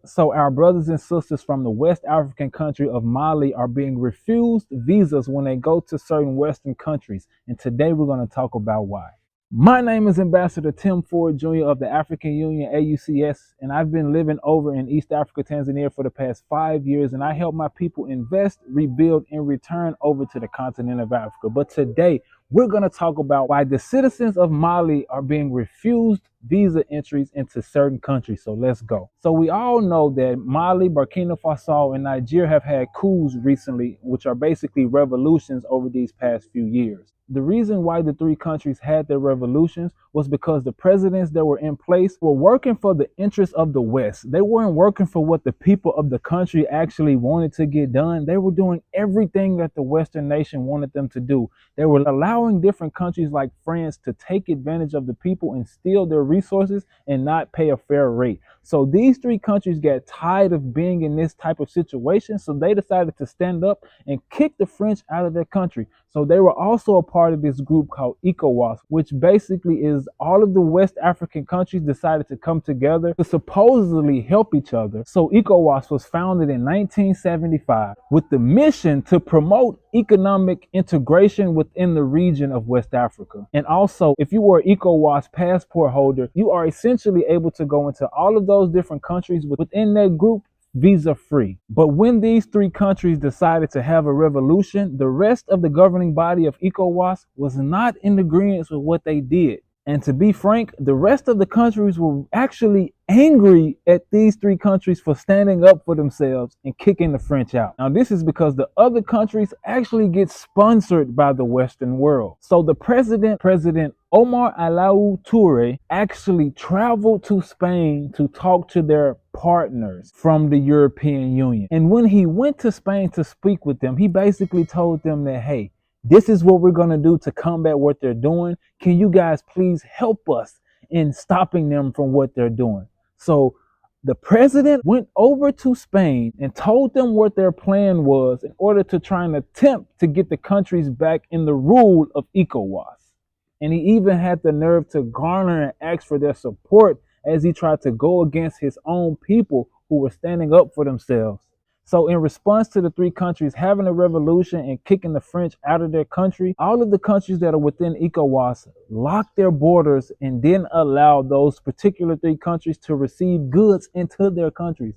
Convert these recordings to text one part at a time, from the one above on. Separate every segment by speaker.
Speaker 1: So our brothers and sisters from the West African country of Mali are being refused visas when they go to certain Western countries. And today we're going to talk about why. My name is Ambassador Tim Ford Jr. of the African Union AUCS, and I've been living over in East Africa, Tanzania for the past 5 years, and I help my people invest, rebuild, and return over to the continent of Africa. But today, we're going to talk about why the citizens of Mali are being refused visa entries into certain countries. So let's go. So we all know that Mali, Burkina Faso, and Nigeria have had coups recently, which are basically revolutions over these past few years. The reason why the three countries had their revolutions was because the presidents that were in place were working for the interests of the West. They weren't working for what the people of the country actually wanted to get done. They were doing everything that the Western nation wanted them to do. They were allowing different countries like France to take advantage of the people and steal their resources and not pay a fair rate. So these three countries got tired of being in this type of situation, so they decided to stand up and kick the French out of their country. So they were also a part of this group called ECOWAS, which basically is all of the West African countries decided to come together to supposedly help each other. So ECOWAS was founded in 1975 with the mission to promote economic integration within the region of West Africa. And also, if you were an ECOWAS passport holder, you are essentially able to go into all of those different countries within that group visa free. But when these three countries decided to have a revolution, the rest of the governing body of ECOWAS was not in agreement with what they did. And to be frank, the rest of the countries were actually angry at these three countries for standing up for themselves and kicking the French out. Now, this is because the other countries actually get sponsored by the Western world. So the President Omar Alau Toure actually traveled to Spain to talk to their partners from the European Union. And when he went to Spain to speak with them, he basically told them that, hey, this is what we're going to do to combat what they're doing. Can you guys please help us in stopping them from what they're doing? So the president went over to Spain and told them what their plan was in order to try and attempt to get the countries back in the rule of ECOWAS. And he even had the nerve to garner and ask for their support as he tried to go against his own people who were standing up for themselves. So in response to the three countries having a revolution and kicking the French out of their country, all of the countries that are within ECOWAS locked their borders and didn't allow those particular three countries to receive goods into their countries.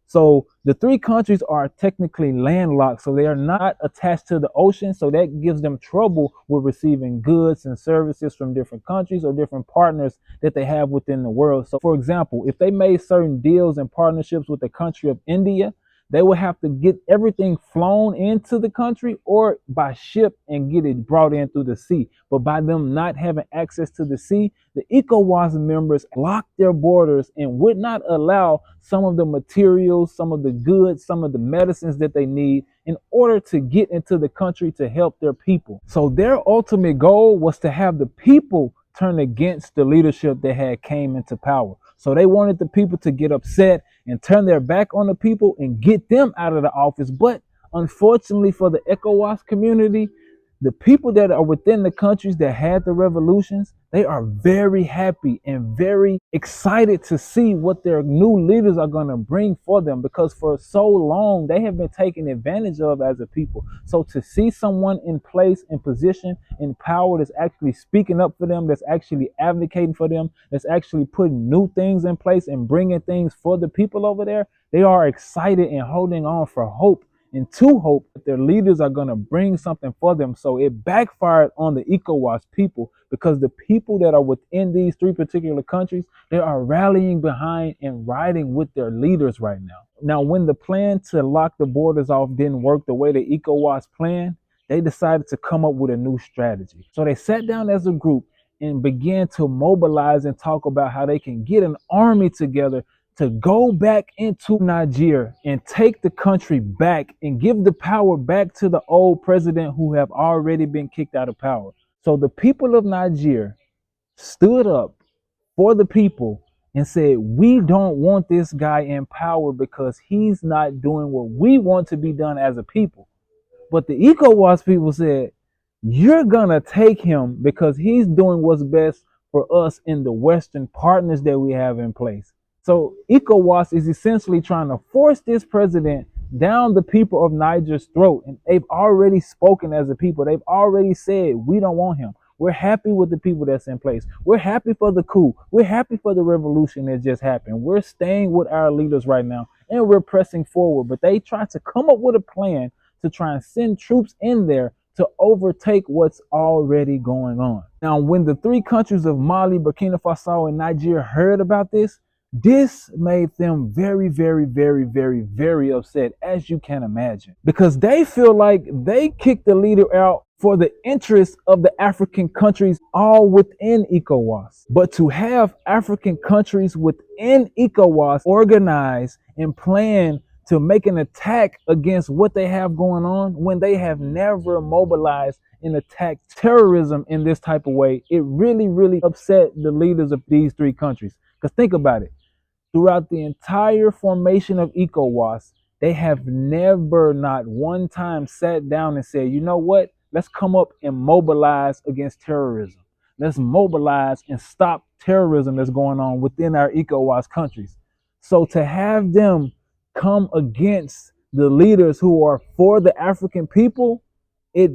Speaker 1: So the three countries are technically landlocked, so they are not attached to the ocean. So that gives them trouble with receiving goods and services from different countries or different partners that they have within the world. So for example, if they made certain deals and partnerships with the country of India, they would have to get everything flown into the country or by ship and get it brought in through the sea. But by them not having access to the sea, the ECOWAS members locked their borders and would not allow some of the materials, some of the goods, some of the medicines that they need in order to get into the country to help their people. So their ultimate goal was to have the people turn against the leadership that had came into power. So they wanted the people to get upset and turn their back on the people and get them out of the office. But unfortunately for the ECOWAS community, the people that are within the countries that had the revolutions, they are very happy and very excited to see what their new leaders are going to bring for them, because for so long they have been taken advantage of as a people. So to see someone in place, in position, in power that's actually speaking up for them, that's actually advocating for them, that's actually putting new things in place and bringing things for the people over there, they are excited and holding on for hope and to hope that their leaders are going to bring something for them. So it backfired on the ECOWAS people, because the people that are within these three particular countries, they are rallying behind and riding with their leaders right now. Now, when the plan to lock the borders off didn't work the way the ECOWAS planned, they decided to come up with a new strategy. So they sat down as a group and began to mobilize and talk about how they can get an army together to go back into Nigeria and take the country back and give the power back to the old president who have already been kicked out of power. So the people of Nigeria stood up for the people and said, we don't want this guy in power because he's not doing what we want to be done as a people. But the ECOWAS people said, you're gonna take him because he's doing what's best for us and the Western partners that we have in place. So ECOWAS is essentially trying to force this president down the people of Niger's throat. And they've already spoken as a people. They've already said, we don't want him. We're happy with the people that's in place. We're happy for the coup. We're happy for the revolution that just happened. We're staying with our leaders right now and we're pressing forward. But they try to come up with a plan to try and send troops in there to overtake what's already going on. Now, when the three countries of Mali, Burkina Faso, and Niger heard about this made them very, very, very, very, very upset, as you can imagine, because they feel like they kicked the leader out for the interests of the African countries all within ECOWAS. But to have African countries within ECOWAS organize and plan to make an attack against what they have going on when they have never mobilized and attacked terrorism in this type of way, it really, really upset the leaders of these three countries. Because think about it. Throughout the entire formation of ECOWAS, they have never, not one time, sat down and said, you know what? Let's come up and mobilize against terrorism. Let's mobilize and stop terrorism that's going on within our ECOWAS countries. So to have them come against the leaders who are for the African people, it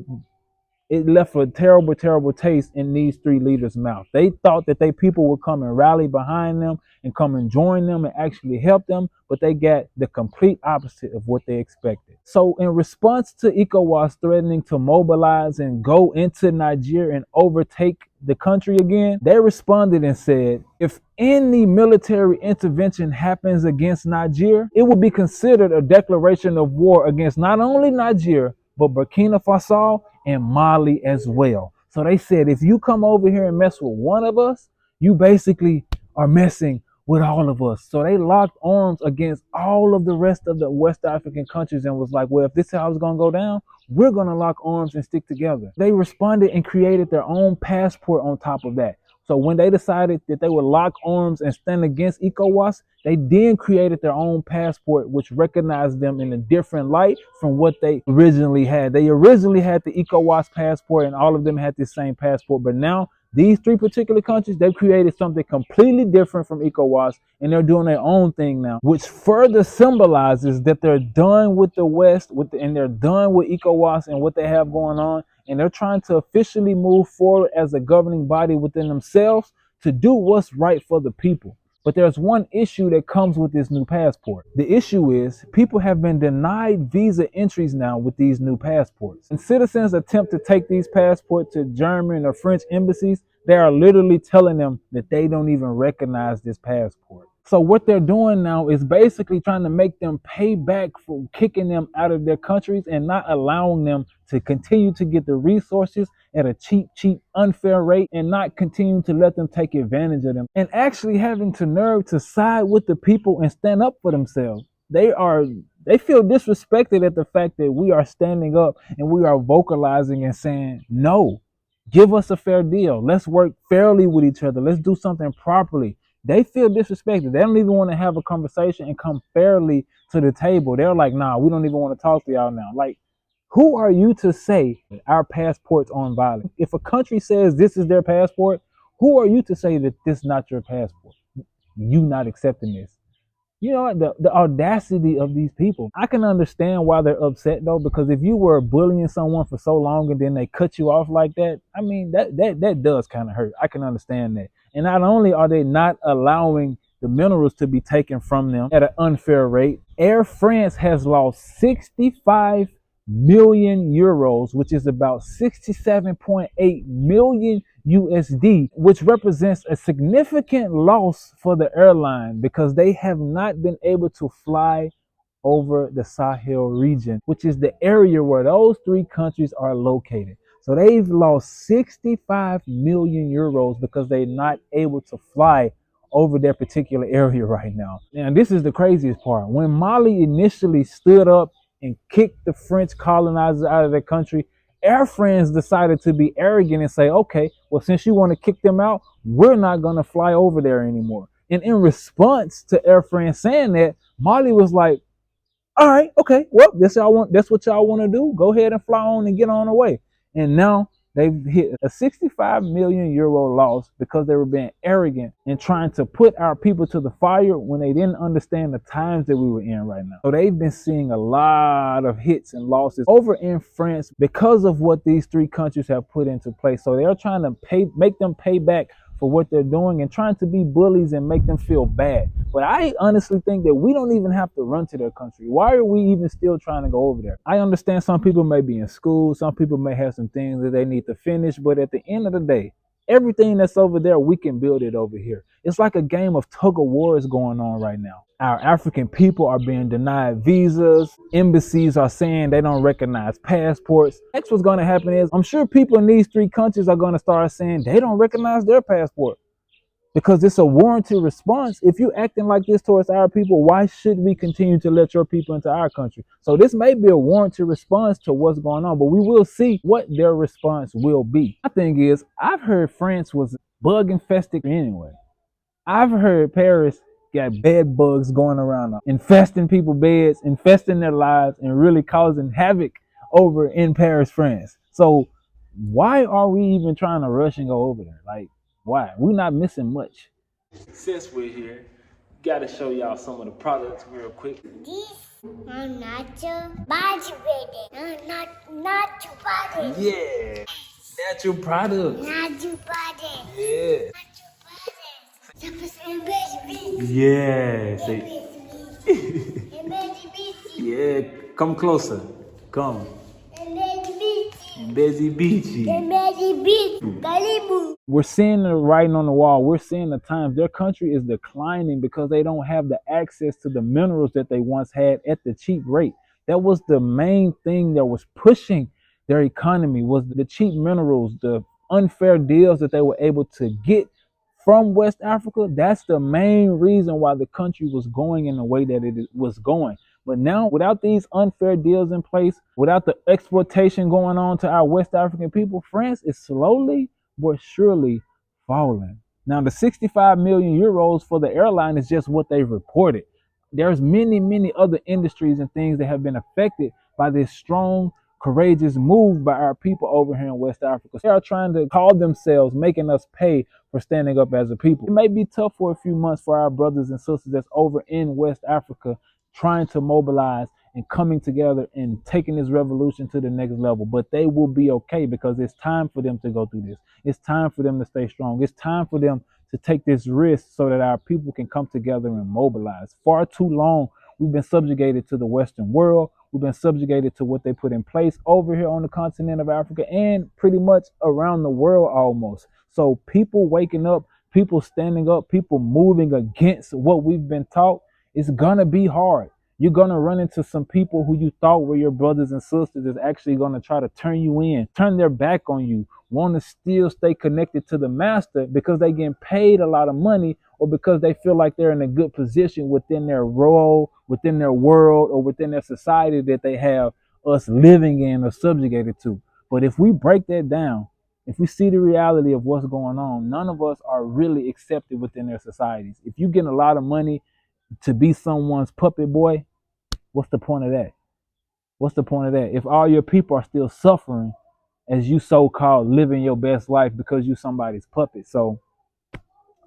Speaker 1: left a terrible, terrible taste in these three leaders' mouth. They thought that they people would come and rally behind them and come and join them and actually help them, but they got the complete opposite of what they expected. So in response to ECOWAS threatening to mobilize and go into Nigeria and overtake the country again, they responded and said, if any military intervention happens against Nigeria, it will be considered a declaration of war against not only Nigeria, but Burkina Faso and Mali as well. So they said, if you come over here and mess with one of us, you basically are messing with all of us. So they locked arms against all of the rest of the West African countries and was like, well, if this is how it's going to go down, we're going to lock arms and stick together. They responded and created their own passport on top of that. So when they decided that they would lock arms and stand against ECOWAS, they then created their own passport, which recognized them in a different light from what they originally had. They originally had the ECOWAS passport and all of them had the same passport. But now these three particular countries, they've created something completely different from ECOWAS and they're doing their own thing now, which further symbolizes that they're done with the West and they're done with ECOWAS and what they have going on. And they're trying to officially move forward as a governing body within themselves to do what's right for the people. But there's one issue that comes with this new passport. The issue is people have been denied visa entries now with these new passports. And citizens attempt to take these passports to German or French embassies. They are literally telling them that they don't even recognize this passport. So what they're doing now is basically trying to make them pay back for kicking them out of their countries and not allowing them to continue to get the resources at a cheap, unfair rate and not continue to let them take advantage of them and actually having the nerve to side with the people and stand up for themselves. They feel disrespected at the fact that we are standing up and we are vocalizing and saying, no, give us a fair deal. Let's work fairly with each other. Let's do something properly. They feel disrespected. They don't even want to have a conversation and come fairly to the table. They're like, nah, we don't even want to talk to y'all now. Like, who are you to say our passports aren't valid? If a country says this is their passport, who are you to say that this is not your passport? You not accepting this. You know what? The audacity of these people. I can understand why they're upset though, because if you were bullying someone for so long and then they cut you off like that, I mean, that does kind of hurt. I can understand that. And not only are they not allowing the minerals to be taken from them at an unfair rate, Air France has lost 65 million euros, which is about 67.8 million USD, which represents a significant loss for the airline because they have not been able to fly over the Sahel region, which is the area where those three countries are located. So they've lost 65 million euros because they're not able to fly over their particular area right now. And this is the craziest part. When Mali initially stood up and kicked the French colonizers out of their country, Air France decided to be arrogant and say, okay, well, since you want to kick them out, we're not going to fly over there anymore. And in response to Air France saying that, Mali was like, all right, okay, well, that's what y'all want to do. Go ahead and fly on and get on the way. And now They've hit a 65 million euro loss because they were being arrogant and trying to put our people to the fire when they didn't understand the times that we were in right now. So they've been seeing a lot of hits and losses over in France because of what these three countries have put into place. So they're trying to make them pay back for what they're doing and trying to be bullies and make them feel bad. But I honestly think that we don't even have to run to their country. Why are we even still trying to go over there? I understand some people may be in school, some people may have some things that they need to finish, but at the end of the day, everything that's over there, we can build it over here. It's like a game of tug of war is going on right now. Our African people are being denied visas. Embassies are saying they don't recognize passports. Next, what's going to happen is I'm sure people in these three countries are going to start saying they don't recognize their passport because it's a warranted response. If you're acting like this towards our people, why should we continue to let your people into our country? So this may be a warranted response to what's going on, but we will see what their response will be. My thing is, I've heard France was bug infested anyway. I've heard Paris got bed bugs going around, infesting people's beds, infesting their lives, and really causing havoc over in Paris, France. So why are we even trying to rush and go over there? Like, why? We're not missing much. Since we're here, got to show y'all some of the products real quick.
Speaker 2: This are natural body baby. Natural body.
Speaker 1: Yeah, natural product.
Speaker 2: Natural body.
Speaker 1: Yeah.
Speaker 2: Natural body.
Speaker 1: Yeah.
Speaker 2: Yeah.
Speaker 1: Come closer. Come. Busy Beachy. We're seeing the writing on the wall. We're seeing the times. Their country is declining because they don't have the access to the minerals that they once had at the cheap rate. That was the main thing that was pushing their economy, was the cheap minerals, the unfair deals that they were able to get from West Africa. That's the main reason why the country was going in the way that it was going. But now, without these unfair deals in place, without the exploitation going on to our West African people, France is slowly but surely falling. Now, the 65 million euros for the airline is just what they've reported. There's many other industries and things that have been affected by this strong, courageous move by our people over here in West Africa. They are trying to call themselves making us pay for standing up as a people. It may be tough for a few months for our brothers and sisters that's over in West Africa trying to mobilize and coming together and taking this revolution to the next level, but they will be okay because it's time for them to go through this. It's time for them to stay strong. It's time for them to take this risk so that our people can come together and mobilize. Far too long, we've been subjugated to the Western world. We've been subjugated to what they put in place over here on the continent of Africa and pretty much around the world almost. So people waking up, people standing up, people moving against what we've been taught, it's gonna be hard. You're gonna run into some people who you thought were your brothers and sisters is actually gonna try to turn you in, turn their back on you, want to still stay connected to the master because they getting paid a lot of money or because they feel like they're in a good position within their role, within their world, or within their society that they have us living in or subjugated to. But if we break that down, if we see the reality of what's going on, none of us are really accepted within their societies. If you get a lot of money to be someone's puppet boy, what's the point of that? What's the point of that? If all your people are still suffering as you so-called living your best life because you somebody's puppet. So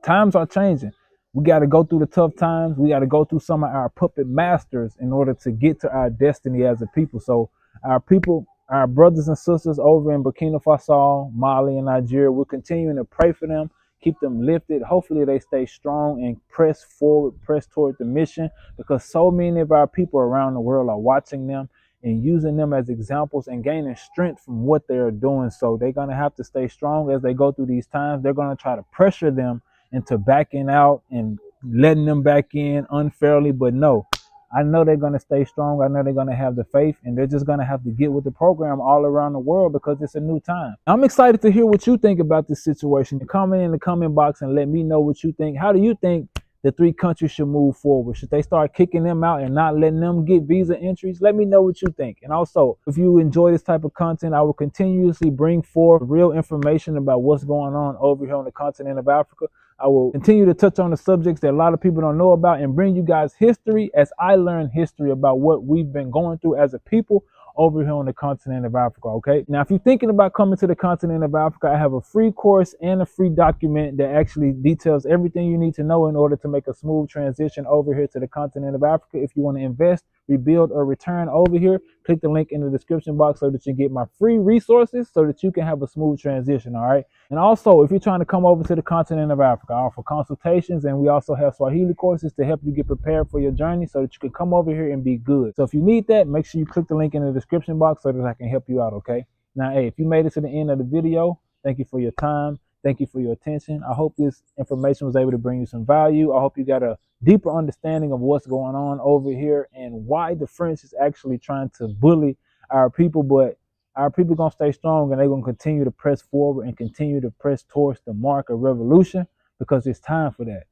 Speaker 1: times are changing. We got to go through the tough times. We got to go through some of our puppet masters in order to get to our destiny as a people. So our people, our brothers and sisters over in Burkina Faso, Mali, and Nigeria, we're continuing to pray for them, keep them lifted. Hopefully they stay strong and press forward, press toward the mission, because so many of our people around the world are watching them and using them as examples and gaining strength from what they're doing. So they're going to have to stay strong as they go through these times. They're going to try to pressure them into backing out and letting them back in unfairly. But no, I know they're going to stay strong. I know they're going to have the faith, and they're just going to have to get with the program all around the world because it's a new time. I'm excited to hear what you think about this situation. Comment in the comment box and let me know what you think. How do you think the three countries should move forward? Should they start kicking them out and not letting them get visa entries? Let me know what you think. And also, if you enjoy this type of content, I will continuously bring forth real information about what's going on over here on the continent of Africa. I will continue to touch on the subjects that a lot of people don't know about and bring you guys history as I learn history about what we've been going through as a people over here on the continent of Africa, okay? Now, if you're thinking about coming to the continent of Africa, I have a free course and a free document that actually details everything you need to know in order to make a smooth transition over here to the continent of Africa. If you want to invest, rebuild, or return over here, click the link in the description box so that you get my free resources so that you can have a smooth transition, all right? And also, if you're trying to come over to the continent of Africa, I offer consultations, and we also have Swahili courses to help you get prepared for your journey so that you can come over here and be good. So if you need that, make sure you click the link in the description box so that I can help you out, okay? Now, hey, if you made it to the end of the video, thank you for your time. Thank you for your attention. I hope this information was able to bring you some value. I hope you got a deeper understanding of what's going on over here and why the French is actually trying to bully our people. But our people going to stay strong, and they're going to continue to press forward and continue to press towards the mark of revolution, because it's time for that.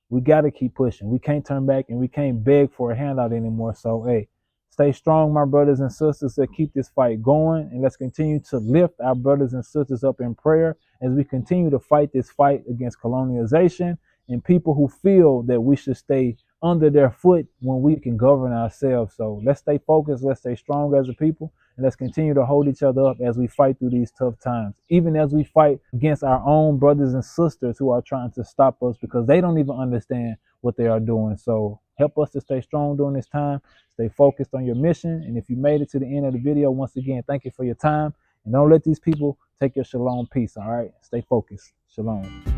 Speaker 1: We got to keep pushing. We can't turn back, and we can't beg for a handout anymore. So, hey, stay strong, my brothers and sisters. Let's keep this fight going, and let's continue to lift our brothers and sisters up in prayer as we continue to fight this fight against colonialization and people who feel that we should stay under their foot when we can govern ourselves. So let's stay focused, let's stay strong as a people, and let's continue to hold each other up as we fight through these tough times, even as we fight against our own brothers and sisters who are trying to stop us because they don't even understand what they are doing. So help us to stay strong during this time. Stay focused on your mission. And if you made it to the end of the video, once again, thank you for your time. And don't let these people take your shalom peace, all right? Stay focused. Shalom.